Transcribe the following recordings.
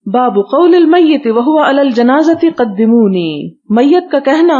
باب قول المیت وهو علی الجنازۃ قدمونی، میت کا کہنا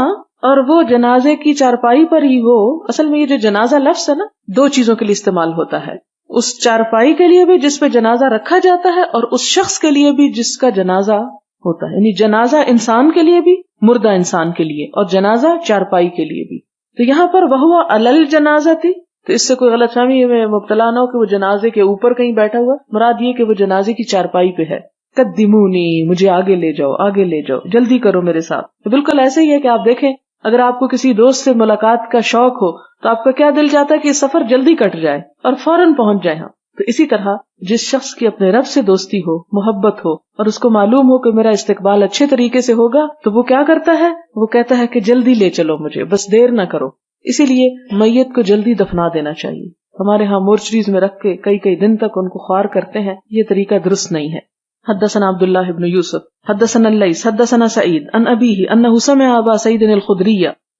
اور وہ جنازے کی چارپائی پر ہی ہو. اصل میں یہ جو جنازہ لفظ ہے نا، دو چیزوں کے لیے استعمال ہوتا ہے، اس چارپائی کے لیے بھی جس پہ جنازہ رکھا جاتا ہے، اور اس شخص کے لیے بھی جس کا جنازہ ہوتا ہے. یعنی جنازہ انسان کے لیے بھی، مردہ انسان کے لیے، اور جنازہ چارپائی کے لیے بھی. تو یہاں پر وہو علی الجنازۃ، تو اس سے کوئی غلط فہمی میں مبتلا نہ ہو کہ وہ جنازے کے اوپر کہیں بیٹھا ہوا، مراد یہ کہ وہ جنازے کی چارپائی پہ ہے. قدمونی، مجھے آگے لے جاؤ، آگے لے جاؤ، جلدی کرو میرے ساتھ. تو بالکل ایسے ہی ہے کہ آپ دیکھیں، اگر آپ کو کسی دوست سے ملاقات کا شوق ہو تو آپ کا کیا دل چاہتا ہے کہ یہ سفر جلدی کٹ جائے اور فوراً پہنچ جائے. ہم تو اسی طرح جس شخص کی اپنے رب سے دوستی ہو، محبت ہو، اور اس کو معلوم ہو کہ میرا استقبال اچھے طریقے سے ہوگا، تو وہ کیا کرتا ہے؟ وہ کہتا ہے کہ جلدی لے چلو مجھے، بس دیر نہ کرو. اسی لیے میت کو جلدی دفنا دینا چاہیے. ہمارے ہاں مورچریز میں رکھ کے کئی دن تک ان کو خوار کرتے ہیں، یہ طریقہ درست نہیں ہے. حدثنا عبد الله بن يوسف حدثنا الليث حدثنا سعيد عن أبيه أنه سمع أبا سعيد الخدري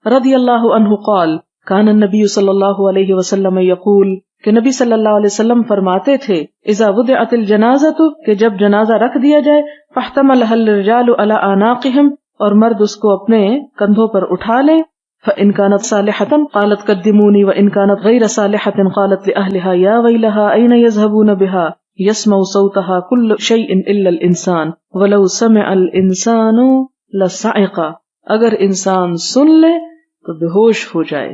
رضي الله عنه قال كان النبي صلى الله عليه وسلم يقول کہ نبی صلی اللہ علیہ وسلم فرماتے تھے اذا وضعت الجنازة کہ جب جنازہ رکھ دیا جائے فاحتملها الرجال على أعناقهم اور مرد اس کو اپنے کندھوں پر اٹھا لے فإن كانت صالحة قالت قدموني وإن كانت غير صالحة قالت لأهلها يا ويلها أين يذهبون بها يسمع صوتها كل شيء إلا الإنسان ولو سمع الإنسان لصعق. اگر انسان سن لے تو بے ہوش ہو جائے